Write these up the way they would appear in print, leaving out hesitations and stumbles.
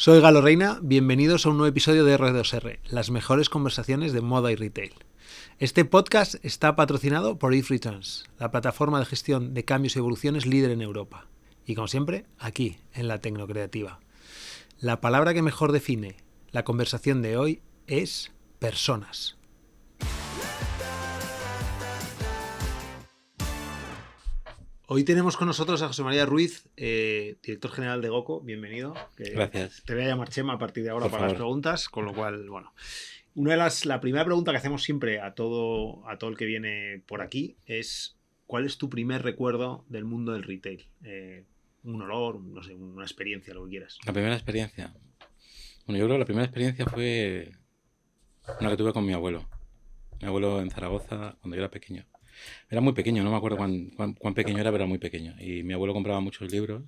Soy Galo Reina, bienvenidos a un nuevo episodio de R2R, las mejores conversaciones de moda y retail. Este podcast está patrocinado por If Returns, la plataforma de gestión de cambios y evoluciones líder en Europa. Y como siempre, aquí, en la Tecnocreativa. La palabra que mejor define la conversación de hoy es personas. Hoy tenemos con nosotros a José María Ruiz, director general de GoCo. Bienvenido. Gracias. Te voy a llamar Chema a partir de ahora Por para favor. las preguntas, con lo cual, bueno. La primera pregunta que hacemos siempre a todo el que viene por aquí es ¿cuál es tu primer recuerdo del mundo del retail? Un olor, no sé, una experiencia, lo que quieras. La primera experiencia. Bueno, yo creo que la primera experiencia fue una que tuve con mi abuelo. Mi abuelo en Zaragoza, cuando yo era pequeño. Era muy pequeño, no me acuerdo cuán pequeño era, pero era muy pequeño. Y mi abuelo compraba muchos libros.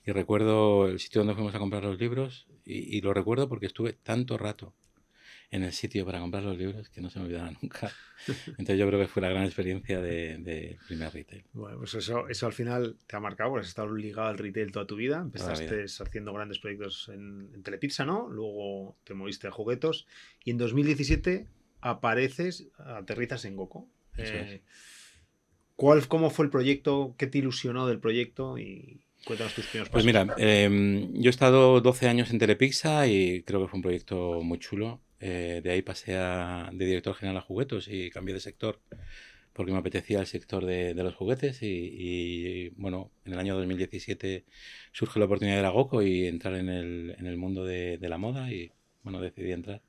Y recuerdo el sitio donde fuimos a comprar los libros. Y lo recuerdo porque estuve tanto rato en el sitio para comprar los libros que no se me olvidará nunca. Entonces yo creo que fue la gran experiencia de primer retail. Bueno, pues eso al final te ha marcado, porque has estado ligado al retail toda tu vida. Toda la vida. Empezaste haciendo grandes proyectos en Telepizza, ¿no? Luego te moviste a Juguetos. Y en 2017 aterrizas en GoCo. Eso es. ¿Cómo fue el proyecto? ¿Qué te ilusionó del proyecto? Y cuéntanos tus primeros Pues pasos. mira, yo he estado 12 años en Telepizza y creo que fue un proyecto muy chulo. De ahí pasé de director general a juguetos y cambié de sector porque me apetecía el sector de los juguetes bueno, en el año 2017 surge la oportunidad de la GoCo y entrar en el mundo de la moda y bueno, decidí entrar.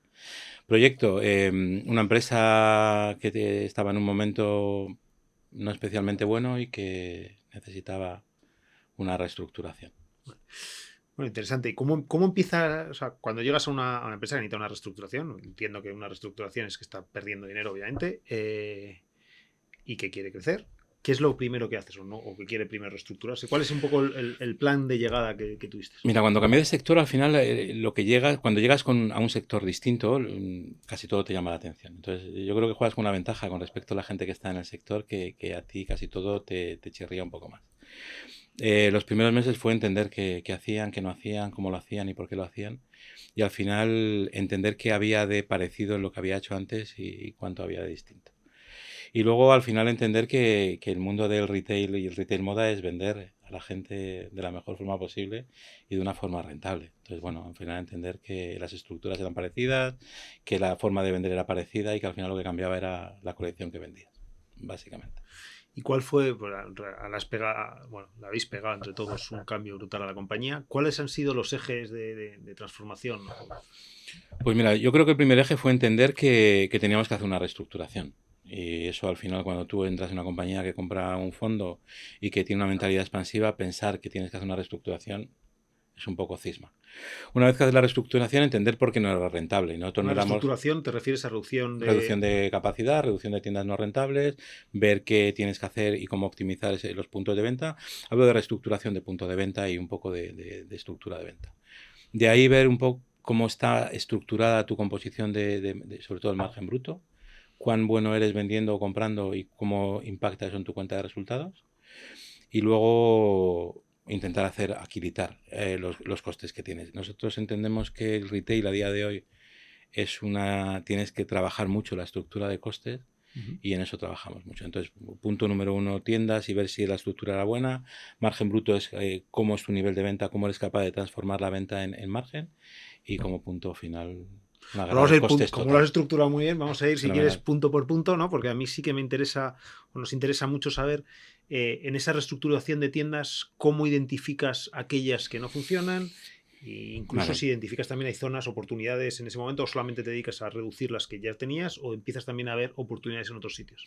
Proyecto, una empresa que estaba en un momento no especialmente bueno y que necesitaba una reestructuración. Bueno, interesante. ¿Y cómo empieza? O sea, cuando llegas a una empresa que necesita una reestructuración, entiendo que una reestructuración es que está perdiendo dinero, obviamente, y que quiere crecer. ¿Qué es lo primero que haces o que quiere primero reestructurarse? ¿Cuál es un poco el plan de llegada que tuviste? Mira, cuando cambié de sector, al final, cuando llegas a un sector distinto, casi todo te llama la atención. Entonces, yo creo que juegas con una ventaja con respecto a la gente que está en el sector, que a ti casi todo te chirría un poco más. Los primeros meses fue entender qué hacían, qué no hacían, cómo lo hacían y por qué lo hacían. Y al final, entender qué había de parecido en lo que había hecho antes y cuánto había de distinto. Y luego al final entender que el mundo del retail y el retail moda es vender a la gente de la mejor forma posible y de una forma rentable. Entonces, bueno, al final entender que las estructuras eran parecidas, que la forma de vender era parecida y que al final lo que cambiaba era la colección que vendías, básicamente. ¿Y cuál fue? Pues, la habéis pegado entre todos un cambio brutal a la compañía. ¿Cuáles han sido los ejes de transformación? Pues mira, yo creo que el primer eje fue entender que teníamos que hacer una reestructuración. Y eso al final, cuando tú entras en una compañía que compra un fondo y que tiene una mentalidad expansiva, pensar que tienes que hacer una reestructuración es un poco cisma. Una vez que haces la reestructuración, entender por qué no era rentable. Y nosotros ¿Una no éramos reestructuración te refieres a reducción reducción de capacidad, reducción de tiendas no rentables, ver qué tienes que hacer y cómo optimizar los puntos de venta? Hablo de reestructuración de punto de venta y un poco de estructura de venta. De ahí ver un poco cómo está estructurada tu composición sobre todo el margen bruto, cuán bueno eres vendiendo o comprando y cómo impacta eso en tu cuenta de resultados. Y luego intentar agilitar los costes que tienes. Nosotros entendemos que el retail a día de hoy tienes que trabajar mucho la estructura de costes y en eso trabajamos mucho. Entonces, punto número 1, tiendas y ver si la estructura era buena. Margen bruto es cómo es tu nivel de venta, cómo eres capaz de transformar la venta en margen. Y como punto final, una guerra Vamos a de ir costes como lo has total. estructurado muy bien, vamos a ir, si quieres, Fenomenal. punto por punto, ¿no? Porque a mí sí que me interesa, o nos interesa mucho saber, en esa reestructuración de tiendas, cómo identificas aquellas que no funcionan, e incluso Vale. si identificas también hay zonas, oportunidades en ese momento, o solamente te dedicas a reducir las que ya tenías, o empiezas también a ver oportunidades en otros sitios.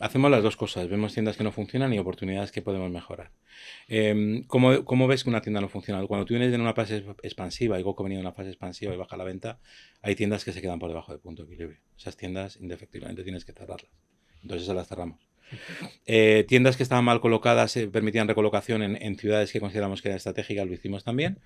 Hacemos las dos cosas. Vemos tiendas que no funcionan y oportunidades que podemos mejorar. ¿Cómo ves que una tienda no funciona? Cuando tú vienes en una fase expansiva y GoCo venía en una fase expansiva y baja la venta, hay tiendas que se quedan por debajo de punto de equilibrio. Esas tiendas, indefectiblemente, tienes que cerrarlas. Entonces, esas las cerramos. Tiendas que estaban mal colocadas permitían recolocación en ciudades que consideramos que eran estratégicas, lo hicimos también.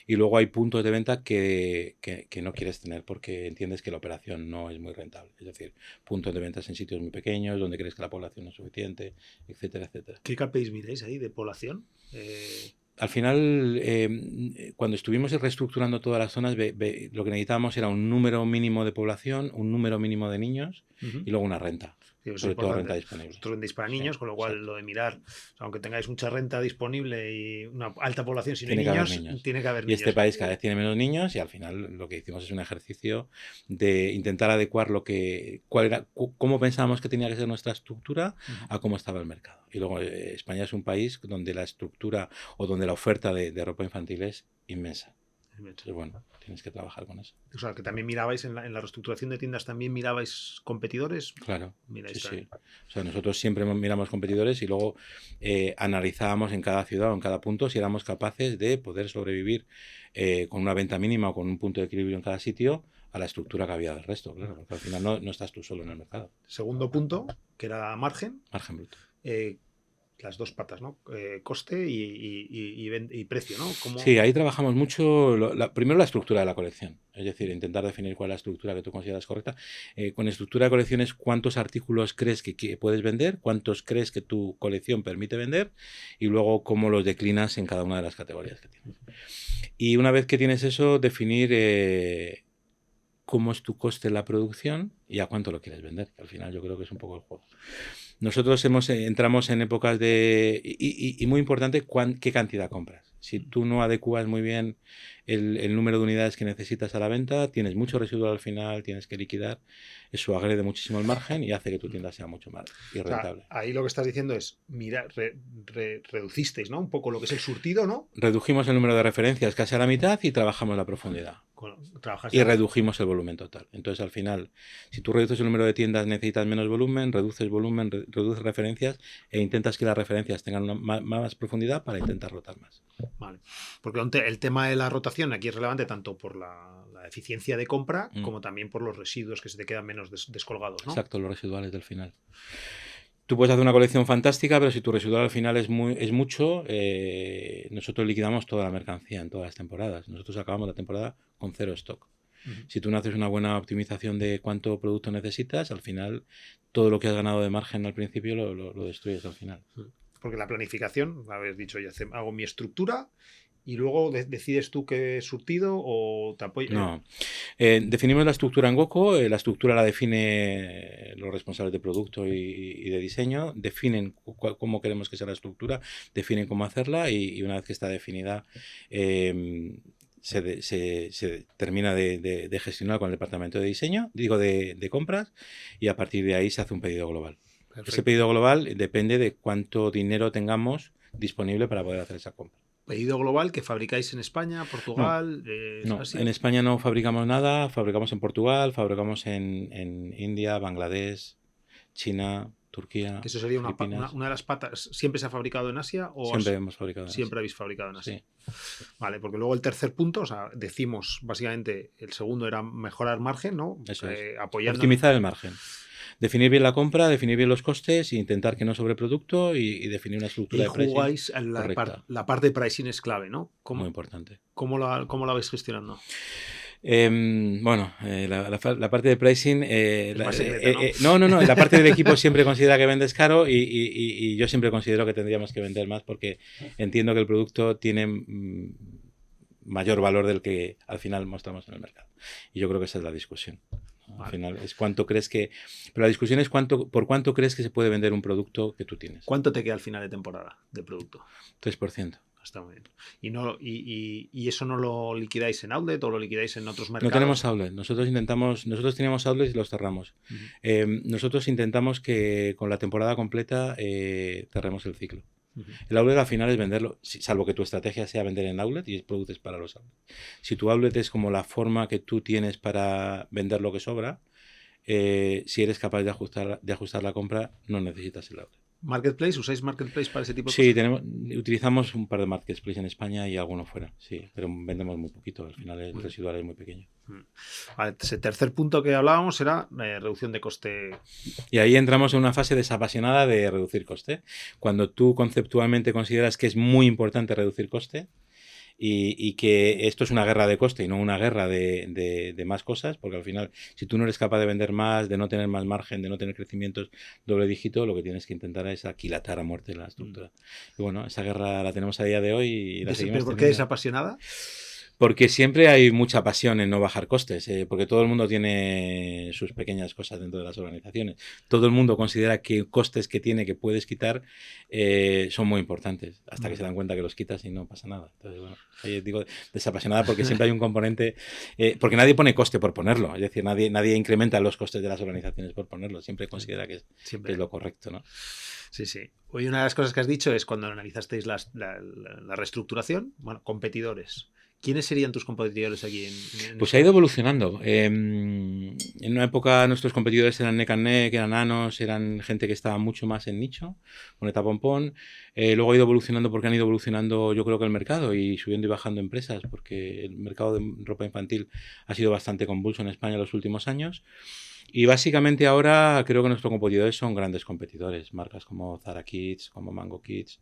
Y luego hay puntos de venta que no quieres tener porque entiendes que la operación no es muy rentable. Es decir, puntos de ventas en sitios muy pequeños, donde crees que la población no es suficiente, etcétera, etcétera. ¿Qué KPIs miráis ahí de población? al final, cuando estuvimos reestructurando todas las zonas, lo que necesitábamos era un número mínimo de población, un número mínimo de niños y luego una renta. Sí, eso sobre es todo importante. renta disponible. Vosotros vendéis para niños, Sí, con lo cual exacto. lo de mirar, aunque tengáis mucha renta disponible y una alta población, si no hay Tiene que haber niños, niños. tiene que haber Y este niños. país cada vez tiene menos niños y al final lo que hicimos es un ejercicio de intentar adecuar cómo pensábamos que tenía que ser nuestra estructura a cómo estaba el mercado. Y luego España es un país donde la estructura o donde la oferta de ropa infantil es inmensa. Entonces, bueno, tienes que trabajar con eso. O sea, que también mirabais en la reestructuración de tiendas, también mirabais competidores. Claro, Miráis sí, también. sí. O sea, nosotros siempre miramos competidores y luego analizábamos en cada ciudad o en cada punto si éramos capaces de poder sobrevivir con una venta mínima o con un punto de equilibrio en cada sitio a la estructura que había del resto, claro, porque al final no estás tú solo en el mercado. Segundo punto, que era margen. Margen bruto. Las dos patas, ¿no? Coste y precio, ¿no? ¿Cómo? Sí, ahí trabajamos mucho, primero la estructura de la colección, es decir, intentar definir cuál es la estructura que tú consideras correcta. Con estructura de colección es cuántos artículos crees que puedes vender, cuántos crees que tu colección permite vender y luego cómo los declinas en cada una de las categorías que tienes. Y una vez que tienes eso, definir cómo es tu coste en la producción y a cuánto lo quieres vender, que al final yo creo que es un poco el juego. Nosotros entramos en épocas y muy importante, qué cantidad compras. Si tú no adecuas muy bien el número de unidades que necesitas a la venta, tienes mucho residuo al final, tienes que liquidar, eso agrede muchísimo el margen y hace que tu tienda sea mucho más irrentable. O sea, ahí lo que estás diciendo es, mira, reducisteis, ¿no? Un poco lo que es el surtido, ¿no? Redujimos el número de referencias casi a la mitad y trabajamos la profundidad. Y redujimos el volumen total. Entonces, al final, si tú reduces el número de tiendas, necesitas menos volumen, reduces referencias e intentas que las referencias tengan más profundidad para intentar rotar más. Vale. Porque el tema de la rotación aquí es relevante tanto por la eficiencia de compra como también por los residuos que se te quedan menos descolgados, ¿no? Exacto, los residuales del final. Tú puedes hacer una colección fantástica, pero si tu residual al final es mucho, nosotros liquidamos toda la mercancía en todas las temporadas. Nosotros acabamos la temporada con 0 stock. Si tú no haces una buena optimización de cuánto producto necesitas, al final todo lo que has ganado de margen al principio lo destruyes al final. Porque la planificación, habéis dicho, ya hago mi estructura y luego decides tú qué surtido o te apoyas. No. Definimos la estructura en Goco, la estructura la define los responsables de producto y de diseño, definen cómo queremos que sea la estructura, definen cómo hacerla y una vez que está definida se termina de gestionar con el departamento de diseño, de compras, y a partir de ahí se hace un pedido global. Perfecto. Ese pedido global depende de cuánto dinero tengamos disponible para poder hacer esa compra. ¿Pedido global que fabricáis en España, Portugal? No, en España no fabricamos nada, fabricamos en Portugal, fabricamos en India, Bangladesh, China, Turquía. Que eso sería una de las patas. ¿Siempre se ha fabricado en Asia? ¿O siempre hemos fabricado en Asia? Siempre habéis fabricado en Asia. Sí. Vale, porque luego el tercer punto, o sea, decimos básicamente, el segundo era mejorar margen, ¿no? Eso es. Apoyando... Optimizar el margen. Definir bien la compra, definir bien los costes, intentar que no sobreproducto y definir una estructura de pricing. Y jugáis la parte de pricing es clave, ¿no? Muy importante. ¿Cómo la vais gestionando? La parte de pricing ¿no? No, la parte del equipo siempre considera que vendes caro y yo siempre considero que tendríamos que vender más porque entiendo que el producto tiene mayor valor del que al final mostramos en el mercado y yo creo que esa es la discusión. Al final es cuánto crees que... Pero la discusión es por cuánto crees que se puede vender un producto que tú tienes. ¿Cuánto te queda al final de temporada de producto? 3%. Está muy bien. ¿Y eso no lo liquidáis en outlet o lo liquidáis en otros mercados? No tenemos outlet. Nosotros teníamos outlet y los cerramos. Nosotros intentamos que con la temporada completa cerremos el ciclo. El outlet al final es venderlo, salvo que tu estrategia sea vender en outlet y produces para los outlets. Si tu outlet es como la forma que tú tienes para vender lo que sobra, si eres capaz de ajustar la compra, no necesitas el outlet. ¿Marketplace? ¿Usáis Marketplace para ese tipo de cosas? Sí, utilizamos un par de Marketplace en España y alguno fuera, sí, pero vendemos muy poquito, al final el residual es muy pequeño. Vale, ese tercer punto que hablábamos era reducción de coste. Y ahí entramos en una fase desapasionada de reducir coste. Cuando tú conceptualmente consideras que es muy importante reducir coste y que esto es una guerra de coste y no una guerra de más cosas, porque al final, si tú no eres capaz de vender más, de no tener más margen, de no tener crecimientos doble dígito, lo que tienes que intentar es aquilatar a muerte la estructura. Y bueno, esa guerra la tenemos a día de hoy y la seguimos ¿Pero por qué teniendo. es apasionada? Porque siempre hay mucha pasión en no bajar costes, porque todo el mundo tiene sus pequeñas cosas dentro de las organizaciones. Todo el mundo considera que costes que tiene, que puedes quitar, son muy importantes, hasta que se dan cuenta que los quitas y no pasa nada. Entonces, bueno, ahí digo desapasionada porque siempre hay un componente, porque nadie pone coste por ponerlo, es decir, nadie incrementa los costes de las organizaciones por ponerlo, siempre considera que es lo correcto, ¿no? Sí, sí. Hoy una de las cosas que has dicho es cuando analizasteis la reestructuración, bueno, competidores. ¿Quiénes serían tus competidores aquí Pues ha ido evolucionando. En una época nuestros competidores eran Neck and Neck, eran Nanos, eran gente que estaba mucho más en nicho, con Eta Pompón. Luego ha ido evolucionando porque han ido evolucionando, yo creo que el mercado y subiendo y bajando empresas, porque el mercado de ropa infantil ha sido bastante convulso en España en los últimos años. Y básicamente ahora creo que nuestros competidores son grandes competidores, marcas como Zara Kids, como Mango Kids,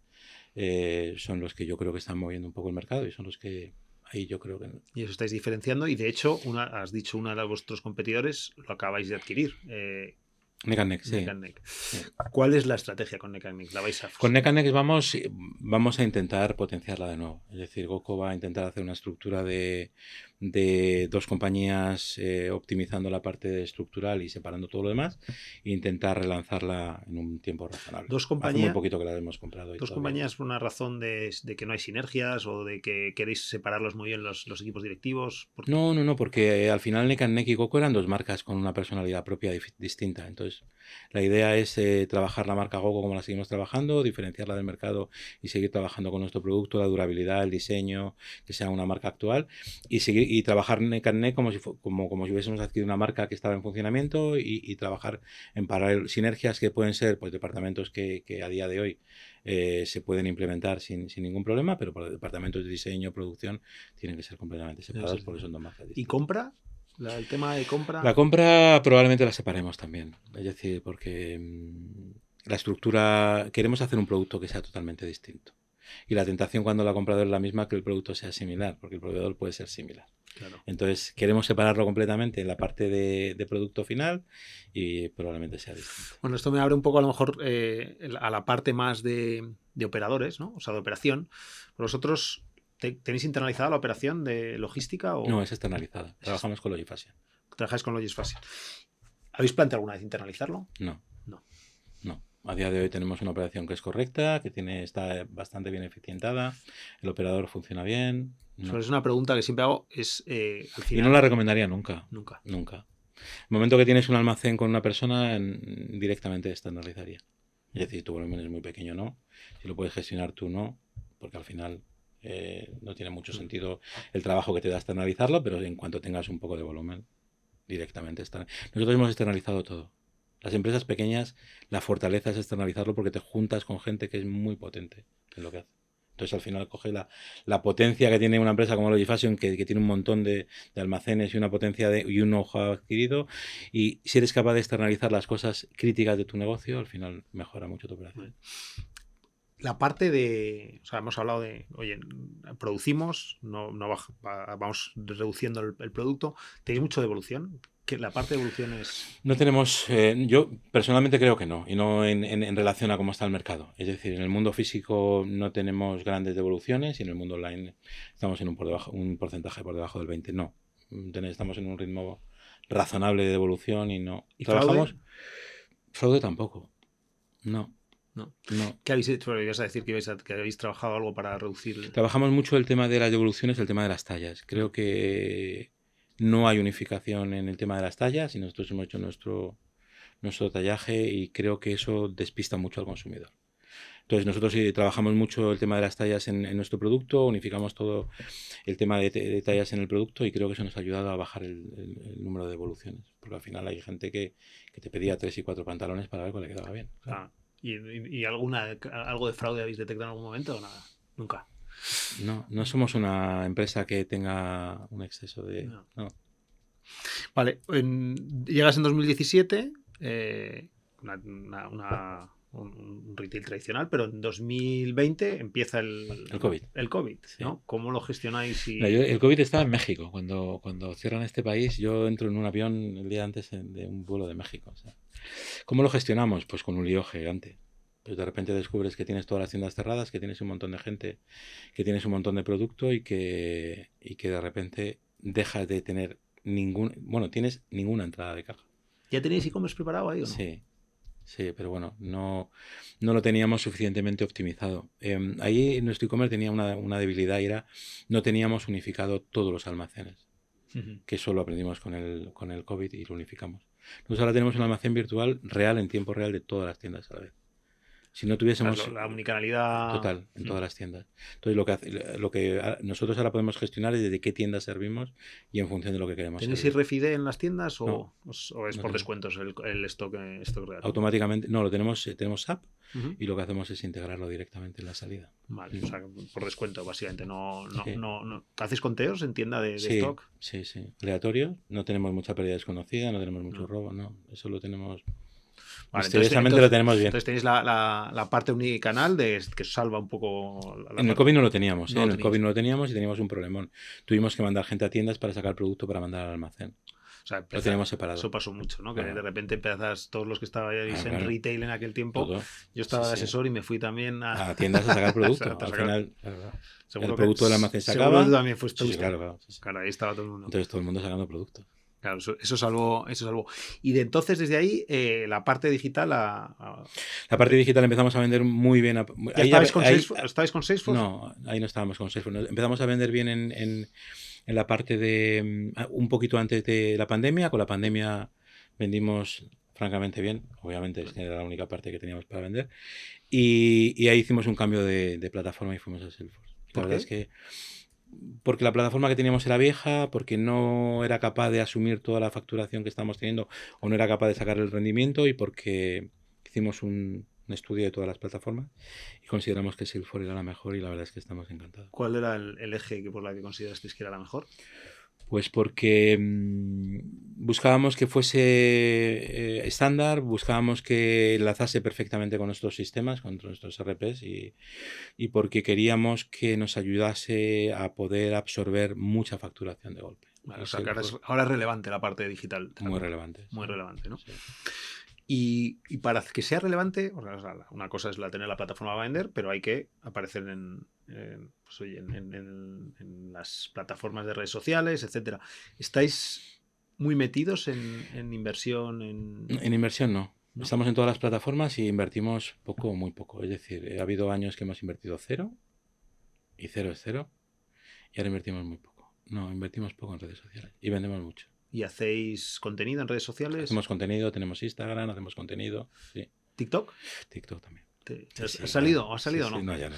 son los que yo creo que están moviendo un poco el mercado y son los que ahí yo creo que... Y os estáis diferenciando y de hecho, has dicho una de vuestros competidores lo acabáis de adquirir. Neck and Neck, sí. Neck and Neck. ¿Cuál es la estrategia con Neck and Neck? ¿La vais a Con Neck and Neck vamos a intentar potenciarla de nuevo. Es decir, GoCo va a intentar hacer una estructura de dos compañías optimizando la parte estructural y separando todo lo demás e intentar relanzarla en un tiempo razonable. Dos compañías, hace muy poquito que la hemos comprado. Dos compañías por una razón de que no hay sinergias o de que queréis separarlos muy bien los equipos directivos. No, porque al final Neck and Neck y GoCo eran dos marcas con una personalidad propia distinta. Entonces, la idea es trabajar la marca GoCo como la seguimos trabajando, diferenciarla del mercado y seguir trabajando con nuestro producto, la durabilidad, el diseño, que sea una marca actual y trabajar Neck and Neck como si hubiésemos adquirido una marca que estaba en funcionamiento y trabajar en paralelo sinergias que pueden ser pues departamentos que a día de hoy se pueden implementar sin ningún problema, pero para departamentos de diseño, producción, tienen que ser completamente separados porque son dos marcas distintas. ¿Y compra? El tema de compra. La compra probablemente la separemos también. Es decir, porque la estructura, queremos hacer un producto que sea totalmente distinto. Y la tentación cuando la compradora es la misma que el producto sea similar, porque el proveedor puede ser similar. Claro. Entonces, queremos separarlo completamente en la parte de producto final y probablemente sea distinto. Bueno, esto me abre un poco a lo mejor a la parte más de operadores, ¿no? O sea, de operación. ¿Vosotros tenéis internalizada la operación de logística? No, es externalizada. Trabajamos con Logifacia. ¿Trabajáis con Logifacia? ¿Habéis planteado alguna vez internalizarlo? No. A día de hoy tenemos una operación que es correcta, que está bastante bien eficientada, el operador funciona bien. No. Es una pregunta que siempre hago. Al final... Y no la recomendaría nunca. Nunca. El momento que tienes un almacén con una persona, directamente externalizaría. Es decir, tu volumen es muy pequeño, ¿no? Si lo puedes gestionar tú, no, porque al final no tiene mucho sentido el trabajo que te da externalizarlo, pero en cuanto tengas un poco de volumen, directamente Nosotros hemos externalizado todo. Las empresas pequeñas, la fortaleza es externalizarlo porque te juntas con gente que es muy potente en lo que hace. Entonces al final coges la potencia que tiene una empresa como Logifashion, que tiene un montón de almacenes y una potencia y un know-how adquirido, y si eres capaz de externalizar las cosas críticas de tu negocio, al final mejora mucho tu operación. La parte de, o sea, hemos hablado de, oye, producimos, vamos reduciendo el producto. ¿Tenéis mucho de evolución? ¿Que la parte de evolución es...? No tenemos, yo personalmente creo que no, y no en relación a cómo está el mercado. Es decir, en el mundo físico no tenemos grandes devoluciones y en el mundo online estamos en un porcentaje por debajo del 20%. No, estamos en un ritmo razonable de devolución y no. ¿Y trabajamos? Fraude tampoco. No. ¿Qué habéis hecho? ¿Ibas a decir que habéis trabajado algo para reducir? Trabajamos mucho el tema de las devoluciones, el tema de las tallas. Creo que no hay unificación en el tema de las tallas y nosotros hemos hecho nuestro tallaje y creo que eso despista mucho al consumidor. Entonces nosotros sí trabajamos mucho el tema de las tallas en nuestro producto, unificamos todo el tema de tallas en el producto y creo que eso nos ha ayudado a bajar el número de devoluciones. Porque al final hay gente que te pedía 3 y 4 pantalones para ver cuál le quedaba bien. Claro. ¿Y algo de fraude habéis detectado en algún momento o nada? Nunca. No somos una empresa que tenga un exceso de... No. Vale, llegas en 2017, una un retail tradicional, pero en 2020 empieza el COVID. El COVID, ¿no? Sí. ¿Cómo lo gestionáis? Mira, el COVID estaba en México. Cuando cierran este país, yo entro en un avión el día antes de un vuelo de México. O sea, ¿cómo lo gestionamos? Pues con un lío gigante. Pues de repente descubres que tienes todas las tiendas cerradas, que tienes un montón de gente, que tienes un montón de producto y que de repente dejas de tener tienes ninguna entrada de caja. ¿Ya tenéis e-commerce preparado ahí o no? Sí, pero bueno, no lo teníamos suficientemente optimizado. Ahí nuestro e-commerce tenía una debilidad y era no teníamos unificado todos los almacenes, que eso lo aprendimos con el COVID y lo unificamos. Nosotros ahora tenemos un almacén virtual real, en tiempo real, de todas las tiendas a la vez. Si no tuviésemos la omnicanalidad total en todas las tiendas. Entonces lo que nosotros ahora podemos gestionar es desde qué tiendas servimos y en función de lo que queremos. ¿Tenéis RFID en las tiendas o es por descuentos el stock real? Automáticamente, no, lo tenemos SAP y lo que hacemos es integrarlo directamente en la salida. Vale, o sea, por descuento básicamente. No. ¿Hacéis conteos en tienda de stock? Sí. Aleatorio, no tenemos mucha pérdida desconocida, no tenemos mucho robo, no. Eso lo tenemos. Vale, misteriosamente lo tenemos bien. Entonces tenéis la parte unicanal que salva un poco. En el COVID no lo teníamos, en el COVID no lo teníamos y teníamos un problemón. Tuvimos que mandar gente a tiendas para sacar producto para mandar al almacén. O sea, lo teníamos separado. Eso pasó mucho, ¿no? Que de repente empezas, todos los que estabais en retail en aquel tiempo, todo. Yo estaba de asesor y me fui también a tiendas a sacar producto. Al final, el producto del almacén se acaba. Seguro tú también fuiste. Claro, ahí estaba todo el mundo. Entonces todo el mundo sacando producto. Claro, eso salvó. Y de entonces, desde ahí, la parte digital... La parte digital empezamos a vender muy bien. ¿Estabais con Salesforce? No, ahí no estábamos con Salesforce. Empezamos a vender bien en la parte de... un poquito antes de la pandemia. Con la pandemia vendimos francamente bien. Obviamente era la única parte que teníamos para vender. Y ahí hicimos un cambio de plataforma y fuimos a Salesforce. La verdad es que... Porque la plataforma que teníamos era vieja, porque no era capaz de asumir toda la facturación que estábamos teniendo o no era capaz de sacar el rendimiento y porque hicimos un estudio de todas las plataformas y consideramos que Salesforce era la mejor y la verdad es que estamos encantados. ¿Cuál era el eje por la que considerasteis que era la mejor? Pues porque buscábamos que fuese estándar, buscábamos que enlazase perfectamente con nuestros sistemas, con nuestros RPs y porque queríamos que nos ayudase a poder absorber mucha facturación de golpe. Vale, o sea, que ahora es relevante la parte digital. Muy relevante. Muy relevante, ¿no? Sí. Y para que sea relevante, una cosa es tener la plataforma para vender, pero hay que aparecer en las plataformas de redes sociales, etcétera. ¿Estáis muy metidos en inversión? En inversión no. Estamos en todas las plataformas y invertimos poco o muy poco. Es decir, ha habido años que hemos invertido 0 y 0 es 0 y ahora invertimos muy poco. No, invertimos poco en redes sociales y vendemos mucho. ¿Y hacéis contenido en redes sociales? Hacemos contenido, tenemos Instagram, hacemos contenido. Sí. ¿TikTok? TikTok también. ¿Has salido o no? Sí, No, ya no.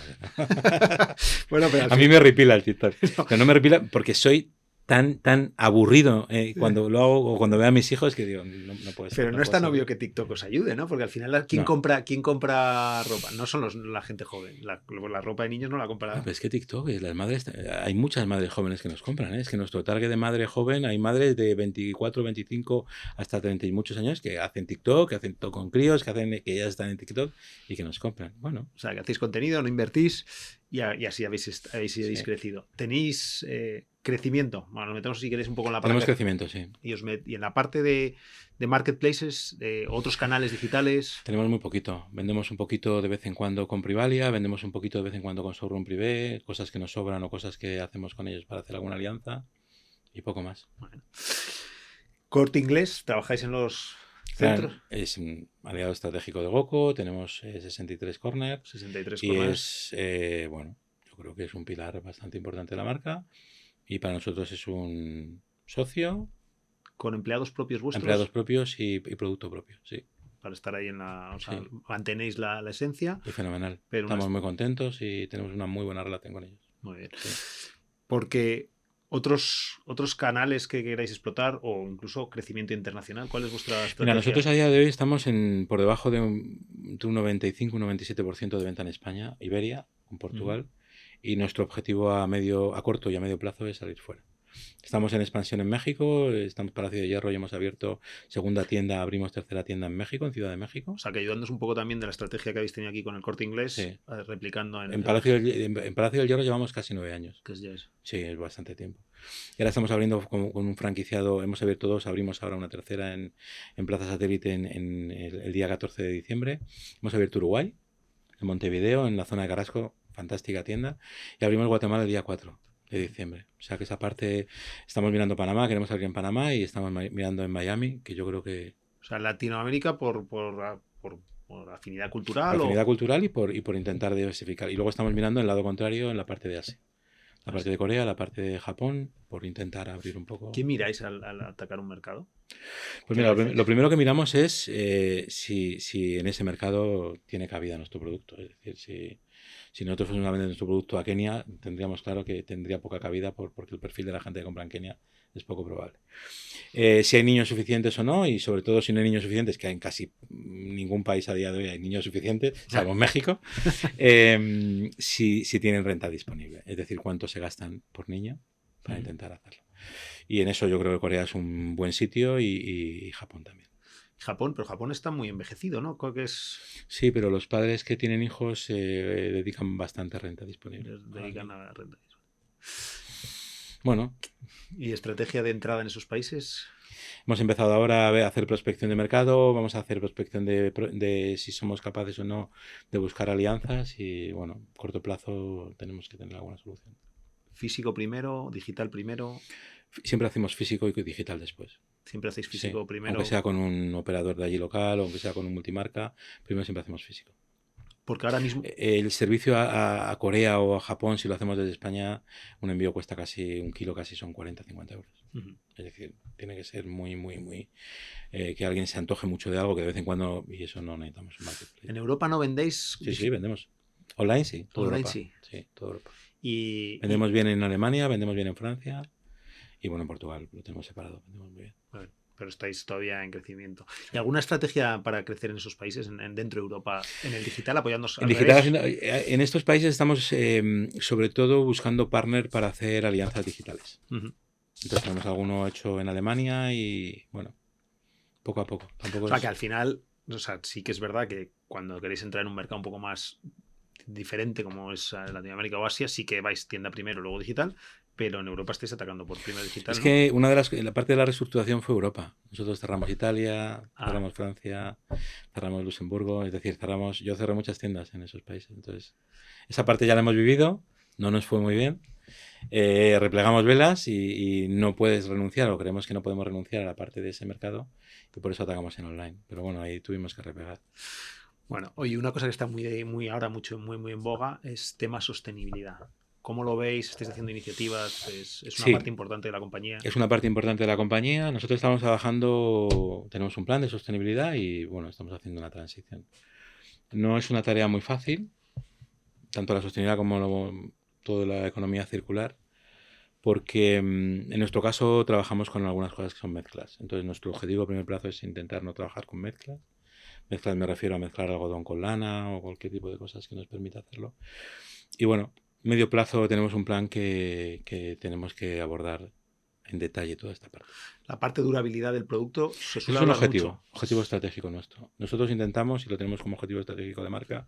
Bueno, pero a mí me repila el TikTok. Pero no me repila porque soy tan aburrido cuando lo hago o cuando veo a mis hijos que digo, no puede ser. Pero no es tan obvio que TikTok os ayude, ¿no? Porque al final, ¿quién compra ropa? No son la gente joven. La ropa de niños no la compra. Pero es que TikTok, las madres, hay muchas madres jóvenes que nos compran, ¿eh? Es que nuestro target de madre joven, hay madres de 24, 25 hasta 30 y muchos años que hacen TikTok, que hacen TikTok con críos, que ya están en TikTok y que nos compran. Bueno. O sea, que hacéis contenido, no invertís y así habéis crecido. ¿Tenéis crecimiento? Bueno, nos metemos si queréis un poco en la parte... Tenemos crecimiento, sí. Y en la parte de marketplaces, de otros canales digitales... Tenemos muy poquito. Vendemos un poquito de vez en cuando con Privalia, vendemos un poquito de vez en cuando con Showroom Privé, cosas que nos sobran o cosas que hacemos con ellos para hacer alguna alianza y poco más. Bueno. Corte Inglés, ¿trabajáis en los centros? Es un aliado estratégico de GoCo, tenemos 63 Corner. 63 y corners. es, yo creo que es un pilar bastante importante de la marca y para nosotros es un socio. ¿Con empleados propios vuestros? Empleados propios y producto propio, sí. Para estar ahí sea, mantenéis la esencia. Y fenomenal. Estamos muy contentos y tenemos una muy buena relación con ellos. Muy bien. Sí. Porque otros canales que queráis explotar o incluso crecimiento internacional, ¿cuál es vuestra estrategia? Mira, nosotros a día de hoy estamos por debajo de un 95, un 97% de venta en España, Iberia, con Portugal, y nuestro objetivo a corto y a medio plazo es salir fuera. Estamos en expansión en México, estamos Palacio de Hierro y hemos abierto segunda tienda, abrimos tercera tienda en México, en Ciudad de México. O sea, que ayudándonos un poco también de la estrategia que habéis tenido aquí con el Corte Inglés, Sí. replicando En Palacio del Hierro llevamos casi 9 años. Que es ya eso. Sí, es bastante tiempo. Y ahora estamos abriendo con un franquiciado, hemos abierto 2, abrimos ahora una tercera en Plaza Satélite en el día 14 de diciembre. Hemos abierto Uruguay, en Montevideo, en la zona de Carrasco, fantástica tienda. Y abrimos Guatemala el día 4 de diciembre. O sea que esa parte, estamos mirando Panamá, queremos abrir en Panamá y estamos mirando en Miami, que yo creo que... O sea, Latinoamérica por afinidad cultural. Afinidad cultural y por intentar diversificar. Y luego estamos mirando el lado contrario en la parte de Asia. La parte de Corea, la parte de Japón, por intentar abrir un poco... ¿Qué miráis al atacar un mercado? Pues mira, lo primero que miramos es si en ese mercado tiene cabida nuestro producto. Es decir, si nosotros fuésemos a vender nuestro producto a Kenia, tendríamos claro que tendría poca cabida porque el perfil de la gente que compra en Kenia es poco probable. Si hay niños suficientes o no, y sobre todo si no hay niños suficientes, que en casi ningún país a día de hoy hay niños suficientes, salvo en México, si tienen renta disponible. Es decir, cuánto se gastan por niño para intentar hacerlo. Y en eso yo creo que Corea es un buen sitio y Japón también. Japón, pero Japón está muy envejecido, ¿no? Creo que es... Sí, pero los padres que tienen hijos dedican bastante renta disponible. Dedican a renta. Bueno. ¿Y estrategia de entrada en esos países? Hemos empezado ahora a hacer prospección de mercado, vamos a hacer prospección de si somos capaces o no de buscar alianzas y, bueno, a corto plazo tenemos que tener alguna solución. ¿Físico primero, digital primero? Siempre hacemos físico y digital después. Siempre hacéis físico primero. Aunque sea con un operador de allí local o aunque sea con un multimarca, primero siempre hacemos físico. Porque ahora mismo... El servicio a Corea o a Japón, si lo hacemos desde España, un envío cuesta casi un kilo, casi son 40-50 euros. Es decir, tiene que ser muy... que alguien se antoje mucho de algo, que de vez en cuando, y eso no necesitamos un marketplace. ¿En Europa no vendéis? Sí, vendemos. Online sí. Toda Europa. Sí, toda Europa. Vendemos bien en Alemania, vendemos bien en Francia y bueno, en Portugal lo tenemos separado, vendemos muy bien. Bueno, pero estáis todavía en crecimiento. ¿Y alguna estrategia para crecer en esos países, dentro de Europa, en el digital, apoyándonos al digital, en estos países estamos sobre todo buscando partner para hacer alianzas digitales. Entonces tenemos alguno hecho en Alemania y bueno, poco a poco. O sea, que al final, sí que es verdad que cuando queréis entrar en un mercado un poco más diferente como es Latinoamérica o Asia, sí que vais tienda primero, luego digital, pero en Europa estáis atacando por primero digital. Es que la parte de la reestructuración fue Europa. Nosotros cerramos Italia, cerramos Francia, cerramos Luxemburgo, es decir, yo cerré muchas tiendas en esos países. Entonces, esa parte ya la hemos vivido, no nos fue muy bien. Replegamos velas y no puedes renunciar, o creemos que no podemos renunciar a la parte de ese mercado y por eso atacamos en online. Pero bueno, ahí tuvimos que replegar. Bueno, oye, una cosa que está muy en boga es tema sostenibilidad. ¿Cómo lo veis? ¿Estáis haciendo iniciativas? ¿Es una parte importante de la compañía? Es una parte importante de la compañía. Nosotros estamos trabajando, tenemos un plan de sostenibilidad y bueno, estamos haciendo una transición. No es una tarea muy fácil, tanto la sostenibilidad como toda la economía circular, porque en nuestro caso trabajamos con algunas cosas que son mezclas. Entonces nuestro objetivo a primer plazo es intentar no trabajar con mezclas. Mezclas me refiero a mezclar algodón con lana o cualquier tipo de cosas que nos permita hacerlo. Y bueno, medio plazo tenemos un plan que tenemos que abordar en detalle toda esta parte. La parte de durabilidad del producto se suele es un objetivo estratégico nuestro. Nosotros intentamos, y lo tenemos como objetivo estratégico de marca,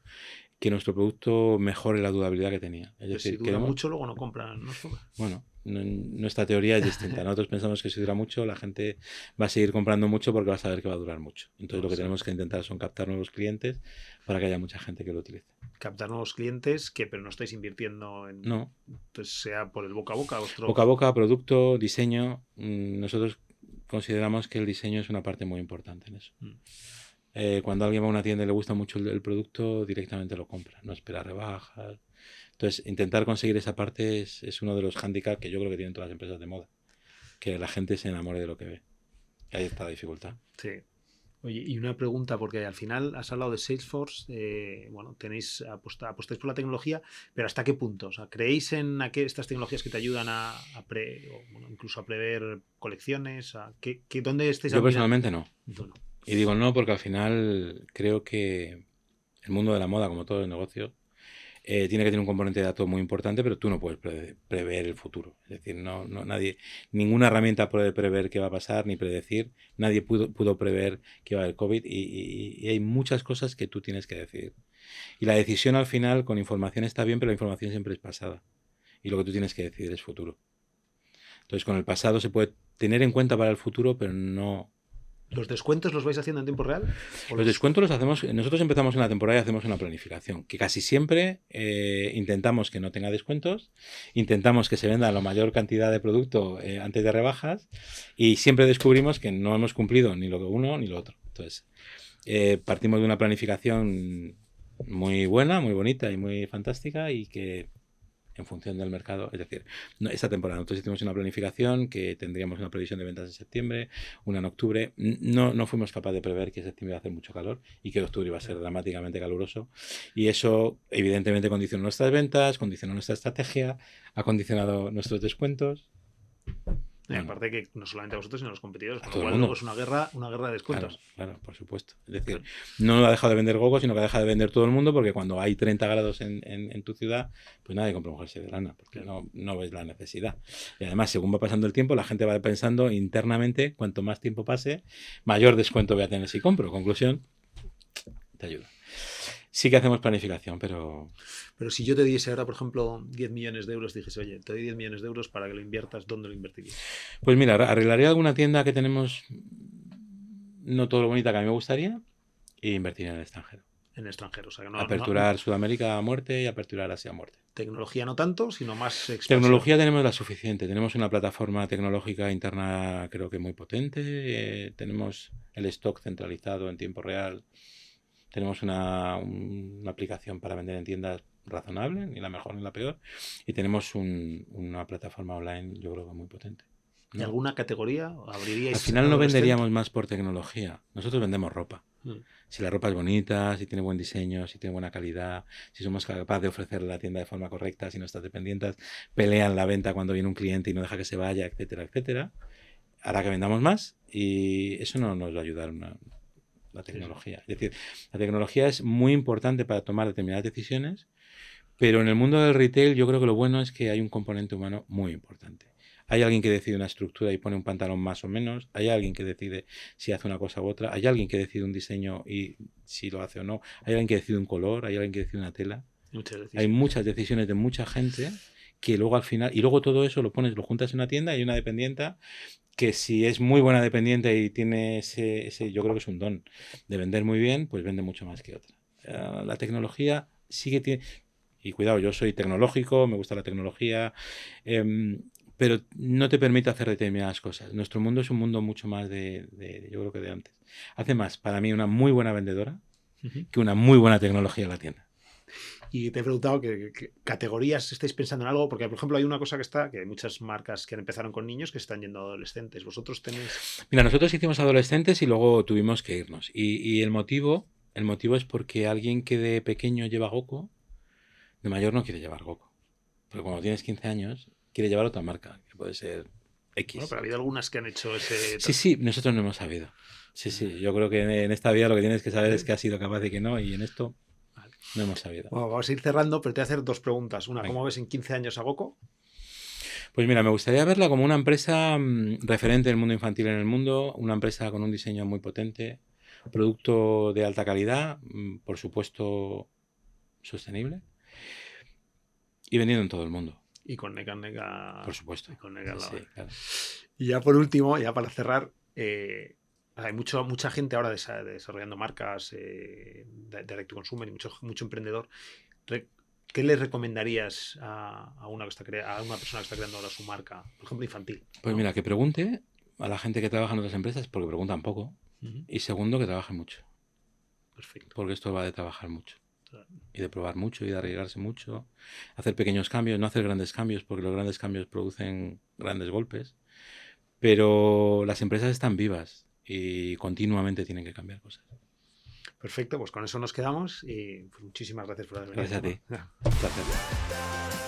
que nuestro producto mejore la durabilidad que tenía. Es decir, si dura mucho, luego no compran. ¿No? Bueno, nuestra teoría es distinta. Nosotros pensamos que si dura mucho, la gente va a seguir comprando mucho porque va a saber que va a durar mucho. Entonces lo que tenemos que intentar son captar nuevos clientes para que haya mucha gente que lo utilice. Captar nuevos clientes, pero no estáis invirtiendo en... No. Entonces sea por el boca a boca. Boca a boca, producto, diseño. Nosotros consideramos que el diseño es una parte muy importante en eso. Cuando alguien va a una tienda y le gusta mucho el producto, directamente lo compra. No espera rebajas. Entonces, intentar conseguir esa parte es uno de los hándicaps que yo creo que tienen todas las empresas de moda. Que la gente se enamore de lo que ve. Y ahí está la dificultad. Sí. Oye, y una pregunta, porque al final has hablado de Salesforce, bueno, apostáis por la tecnología, pero ¿hasta qué punto? O sea, ¿creéis en estas tecnologías que te ayudan incluso a prever colecciones? ¿Dónde estáis? Yo personalmente no. Y digo no porque al final creo que el mundo de la moda, como todos los negocios, tiene que tener un componente de datos muy importante, pero tú no puedes prever el futuro. Es decir, nadie, ninguna herramienta puede prever qué va a pasar ni predecir. Nadie pudo prever que iba a haber COVID y hay muchas cosas que tú tienes que decidir. Y la decisión al final con información está bien, pero la información siempre es pasada. Y lo que tú tienes que decidir es futuro. Entonces, con el pasado se puede tener en cuenta para el futuro, pero no... ¿Los descuentos los vais haciendo en tiempo real? Los descuentos los hacemos... Nosotros empezamos una temporada y hacemos una planificación, que casi siempre intentamos que no tenga descuentos, intentamos que se venda la mayor cantidad de producto antes de rebajas y siempre descubrimos que no hemos cumplido ni lo uno ni lo otro. Entonces, partimos de una planificación muy buena, muy bonita y muy fantástica y que en función del mercado, es decir, esta temporada nosotros hicimos una planificación que tendríamos una previsión de ventas en septiembre, una en octubre, no fuimos capaces de prever que septiembre iba a hacer mucho calor y que octubre iba a ser dramáticamente caluroso y eso evidentemente condicionó nuestras ventas, condicionó nuestra estrategia, ha condicionado nuestros descuentos. Y aparte que no solamente a vosotros, sino a los competidores, con todo lo el cual mundo. Es una guerra de descuentos. Claro, por supuesto. Es decir, no ha dejado de vender Gogo, sino que ha dejado de vender todo el mundo, porque cuando hay 30 grados en tu ciudad, pues nadie compra un jersey de lana, porque no ves la necesidad. Y además, según va pasando el tiempo, la gente va pensando internamente, cuanto más tiempo pase, mayor descuento voy a tener si compro. Conclusión, te ayuda. Sí que hacemos planificación, pero... Pero si yo te diese ahora, por ejemplo, 10 millones de euros, dijese, oye, te doy 10 millones de euros para que lo inviertas, ¿dónde lo invertirías? Pues mira, arreglaría alguna tienda que tenemos no todo lo bonita que a mí me gustaría e invertiría en el extranjero. En el extranjero, o sea que no... Aperturar Sudamérica a muerte y aperturar Asia a muerte. Tecnología no tanto, sino más expansión. Tecnología tenemos la suficiente. Tenemos una plataforma tecnológica interna creo que muy potente. Tenemos el stock centralizado en tiempo real. Tenemos una aplicación para vender en tiendas razonable, ni la mejor ni la peor. Y tenemos una plataforma online, yo creo que muy potente. ¿Y alguna categoría abriríais? Al final no venderíamos más por tecnología. Nosotros vendemos ropa. Si la ropa es bonita, si tiene buen diseño, si tiene buena calidad, si somos capaces de ofrecer la tienda de forma correcta, si nuestras dependientes pelean la venta cuando viene un cliente y no deja que se vaya, etcétera, etcétera, hará que vendamos más y eso no nos va a ayudar la tecnología. Es decir, la tecnología es muy importante para tomar determinadas decisiones, pero en el mundo del retail yo creo que lo bueno es que hay un componente humano muy importante. Hay alguien que decide una estructura y pone un pantalón más o menos. Hay alguien que decide si hace una cosa u otra. Hay alguien que decide un diseño y si lo hace o no. Hay alguien que decide un color. Hay alguien que decide una tela. Hay muchas decisiones de mucha gente que luego al final... Y luego todo eso lo juntas en una tienda y hay una dependiente que si es muy buena dependiente y tiene ese... Yo creo que es un don de vender muy bien, pues vende mucho más que otra. La tecnología sí que tiene... Y cuidado, yo soy tecnológico, me gusta la tecnología... pero no te permite hacer determinadas cosas. Nuestro mundo es un mundo mucho más yo creo que de antes. Hace más, para mí, una muy buena vendedora que una muy buena tecnología en la tienda. Y te he preguntado que categorías estáis pensando en algo, porque por ejemplo hay una cosa que hay muchas marcas que empezaron con niños que están yendo a adolescentes. ¿Vosotros tenéis...? Mira, nosotros hicimos adolescentes y luego tuvimos que irnos. Y el motivo es porque alguien que de pequeño lleva Goco, de mayor no quiere llevar Goco. Porque cuando tienes 15 años... quiere llevar otra marca, que puede ser X. Bueno, pero ha habido algunas que han hecho ese... Sí, nosotros no hemos sabido. Sí, yo creo que en esta vida lo que tienes que saber es que has sido capaz y que no, y en esto no hemos sabido. Bueno, vamos a ir cerrando, pero te voy a hacer dos preguntas. Una, ¿cómo ves en 15 años a Goco? Pues mira, me gustaría verla como una empresa referente del mundo infantil en el mundo, una empresa con un diseño muy potente, producto de alta calidad, por supuesto sostenible, y vendiendo en todo el mundo. Y con Nega... Por supuesto. Y con Nega sí, claro. Y ya por último, ya para cerrar, hay mucha gente ahora desarrollando marcas de direct to consumer y mucho emprendedor. ¿Qué le recomendarías a una persona que está creando ahora su marca, por ejemplo, infantil? Pues mira, que pregunte a la gente que trabaja en otras empresas, porque preguntan poco. Y segundo, que trabaje mucho. Perfecto. Porque esto va de trabajar mucho. Y de probar mucho y de arriesgarse mucho, hacer pequeños cambios, no hacer grandes cambios, porque los grandes cambios producen grandes golpes, pero las empresas están vivas y continuamente tienen que cambiar cosas. Perfecto, pues con eso nos quedamos y muchísimas gracias por haber venido. Gracias a ti. Gracias.